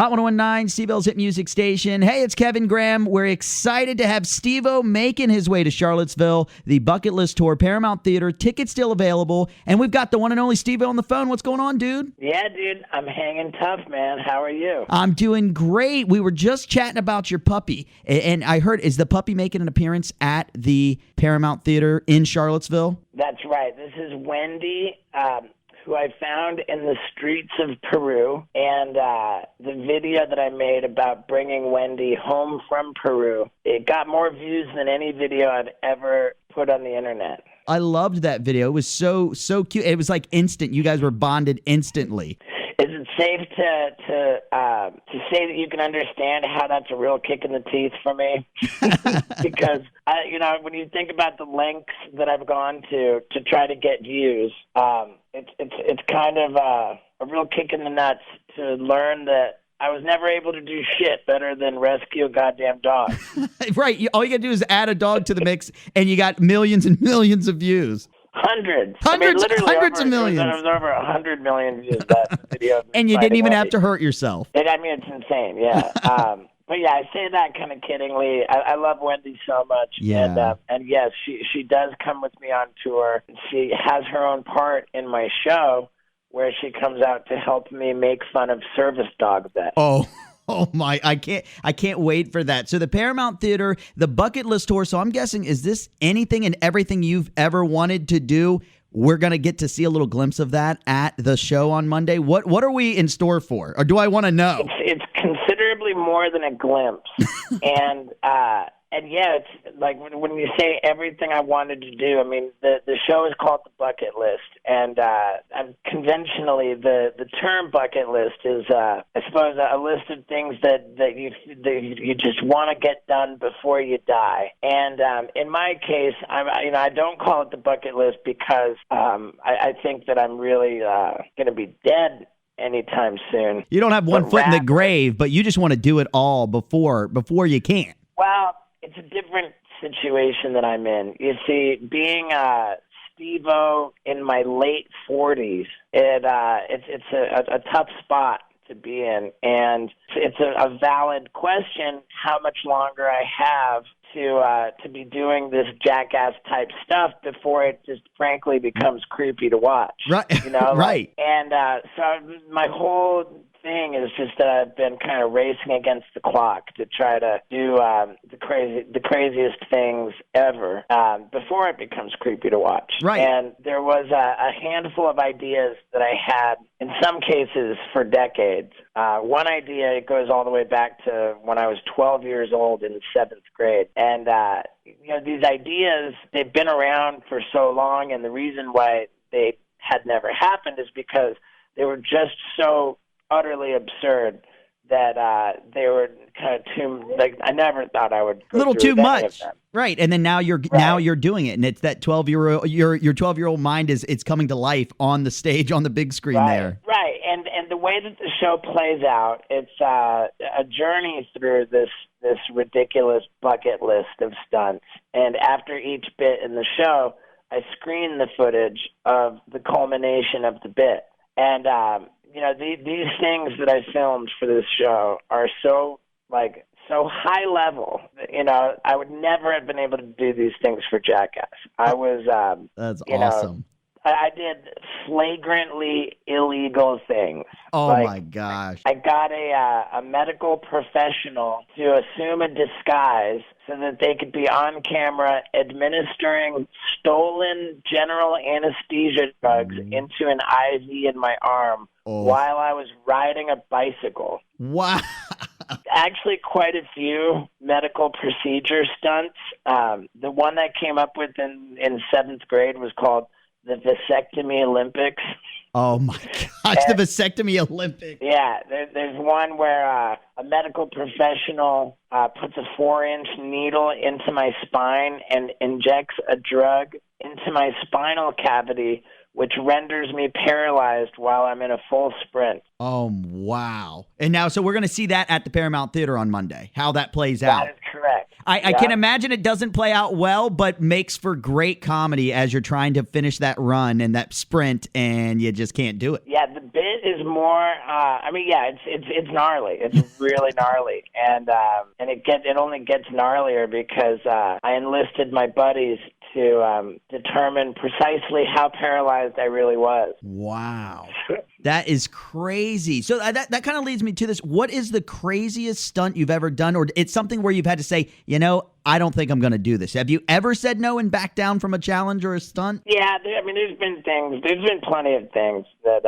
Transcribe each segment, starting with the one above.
Hot 1019, Steve-O's Hit Music Station. Hey, it's Kevin Graham. We're excited to have Steve-O making his way to Charlottesville. The Bucket List Tour, Paramount Theater. Tickets still available. And we've got the one and only Steve-O on the phone. What's going on, dude? Yeah, dude. I'm hanging tough, man. How are you? I'm doing great. We were just chatting about your puppy. And I heard, is the puppy making an appearance at the Paramount Theater in Charlottesville? That's right. This is Wendy, who I found in the streets of Peru, and the video that I made about bringing Wendy home from Peru, it got more views than any video I've ever put on the internet. I loved that video. It was so cute. It was like instant. You guys were bonded instantly. Is it safe to say that you can understand how that's a real kick in the teeth for me? Because when you think about the lengths that I've gone to try to get views, it's kind of a real kick in the nuts to learn that I was never able to do shit better than rescue a goddamn dog. Right. All you got to do is add a dog to the mix, and you got millions and millions of views. Hundreds of millions. It was over 100 million views, that video. And you didn't even have to hurt yourself. It's insane, yeah. But yeah, I say that kind of kiddingly. I love Wendy so much. Yeah. And yes, she does come with me on tour. She has her own part in my show where she comes out to help me make fun of service dogs. Oh my, I can't wait for that. So the Paramount Theater, the Bucket List Tour. So I'm guessing, is this anything and everything you've ever wanted to do? We're going to get to see a little glimpse of that at the show on Monday. What are we in store for? Or do I want to know? It's considerably more than a glimpse. And yeah, it's like when you say everything I wanted to do, I mean, the show is called The Bucket List. And conventionally, the term bucket list is, I suppose, a list of things that you just want to get done before you die. And in my case, I don't call it the bucket list because I think that I'm really going to be dead anytime soon. You don't have one foot in the grave, but you just want to do it all before you can. Well, it's a different situation that I'm in. You see, being Steve-O in my late 40s, it's a tough spot to be in, and it's a valid question how much longer I have to be doing this jackass type stuff before it just frankly becomes creepy to watch. Right. Right. And so my whole thing is just that I've been kind of racing against the clock to try to do the craziest things ever before it becomes creepy to watch. Right. And there was a handful of ideas that I had, in some cases, for decades. One idea, it goes all the way back to when I was 12 years old in 7th grade. And, these ideas, they've been around for so long, and the reason why they had never happened is because they were just so utterly absurd that they were kind of too, like, I never thought I would go a little through too any much. of them. Right. And then now you're doing it, and it's that 12-year-old your 12-year-old mind it's coming to life on the stage, on the big screen there. Right. And the way that the show plays out, it's a journey through this ridiculous bucket list of stunts. And after each bit in the show, I screen the footage of the culmination of the bit. And these things that I filmed for this show are so high level. I would never have been able to do these things for Jackass. I was, that's awesome. I did flagrantly illegal things. Oh my gosh. I got a medical professional to assume a disguise so that they could be on camera administering stolen general anesthesia drugs into an IV in my arm while I was riding a bicycle. Wow. Actually, quite a few medical procedure stunts. The one I came up with in 7th grade was called the Vasectomy Olympics. Oh my gosh, the Vasectomy Olympics. Yeah, there's one where a medical professional puts a 4-inch needle into my spine and injects a drug into my spinal cavity, which renders me paralyzed while I'm in a full sprint. Oh, wow. And now, so we're going to see that at the Paramount Theater on Monday, how that plays out. That is correct. I can imagine it doesn't play out well, but makes for great comedy as you're trying to finish that run and that sprint, and you just can't do it. Yeah, the bit is more. It's gnarly. It's really gnarly, and it only gets gnarlier because I enlisted my buddies to determine precisely how paralyzed I really was. Wow. That is crazy. So that kind of leads me to this. What is the craziest stunt you've ever done? Or it's something where you've had to say, I don't think I'm going to do this. Have you ever said no and backed down from a challenge or a stunt? Yeah, there's been things. There's been plenty of things that,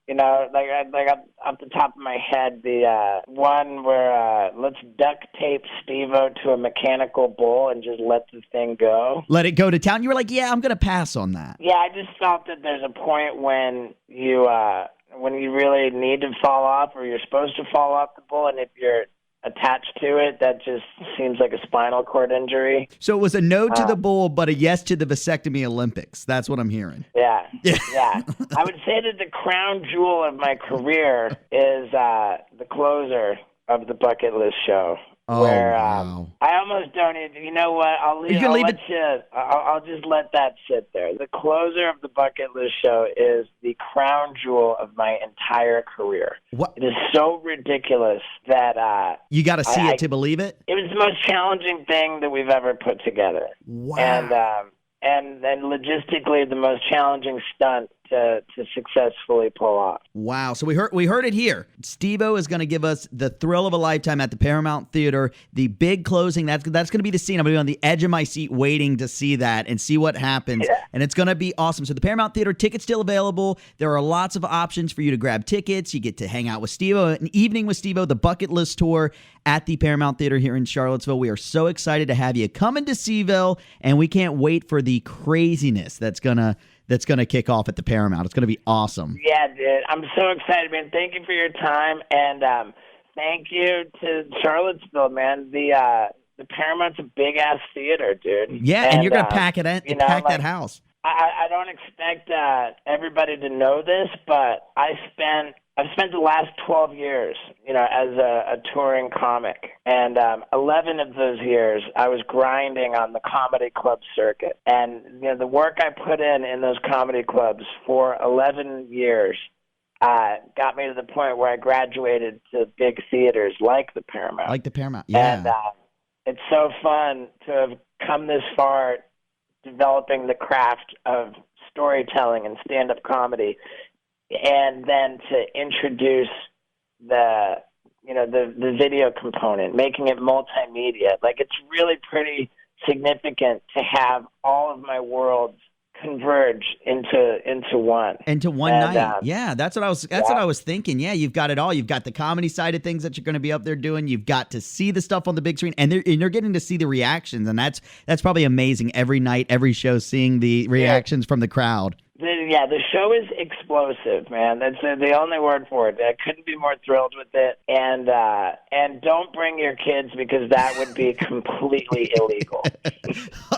like off the top of my head, the one where let's duct tape Steve-O to a mechanical bull and just let the thing go. Let it go to town? You were like, yeah, I'm going to pass on that. Yeah, I just felt that there's a point when you really need to fall off, or you're supposed to fall off the bull, and if you're attached to it, that just seems like a spinal cord injury. So it was a no to the bull, but a yes to the vasectomy Olympics. That's what I'm hearing. Yeah. I would say that the crown jewel of my career is the closer of the Bucket List show. Oh, where wow. I almost don't even. You know what? I'll just let that sit there. The closer of the Bucket List show is the crown jewel of my entire career. What? It is so ridiculous that you got to see it to believe it. It was the most challenging thing that we've ever put together. Wow. And logistically the most challenging stunt to successfully pull off. Wow. So we heard it here. Steve-O is going to give us the thrill of a lifetime at the Paramount Theater. The big closing, that's going to be the scene. I'm going to be on the edge of my seat waiting to see that and see what happens. Yeah. And it's going to be awesome. So the Paramount Theater, tickets still available. There are lots of options for you to grab tickets. You get to hang out with Steve-O, an evening with Steve-O, the Bucket List Tour at the Paramount Theater here in Charlottesville. We are so excited to have you come into Seville, and we can't wait for the craziness that's gonna kick off at the Paramount. It's gonna be awesome. Yeah, dude. I'm so excited, man. Thank you for your time, and thank you to Charlottesville, man. The Paramount's a big ass theater, dude. Yeah, and you're gonna pack it in, pack that house. I don't expect everybody to know this, but I've spent the last 12 years, as a touring comic, and 11 of those years I was grinding on the comedy club circuit, and the work I put in those comedy clubs for 11 years got me to the point where I graduated to big theaters like the Paramount. Yeah. And it's so fun to have come this far, developing the craft of storytelling and stand-up comedy, and then to introduce the video component, making it multimedia. Like, it's really pretty significant to have all of my worlds converge into one. Into one night. Yeah, that's what I was thinking. Yeah, you've got it all. You've got the comedy side of things that you're going to be up there doing. You've got to see the stuff on the big screen, and you're getting to see the reactions, and that's probably amazing every night, every show, seeing the reactions from the crowd. The show is explosive, man. That's the only word for it. I couldn't be more thrilled with it. And don't bring your kids, because that would be completely illegal.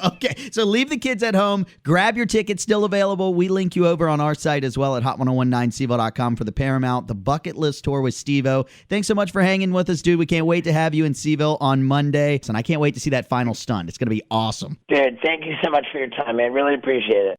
Okay, so leave the kids at home. Grab your tickets, still available. We link you over on our site as well at hot1019seville.com for the Paramount, the Bucket List Tour with Steve-O. Thanks so much for hanging with us, dude. We can't wait to have you in Seville on Monday. And I can't wait to see that final stunt. It's going to be awesome. Dude, thank you so much for your time, man. Really appreciate it.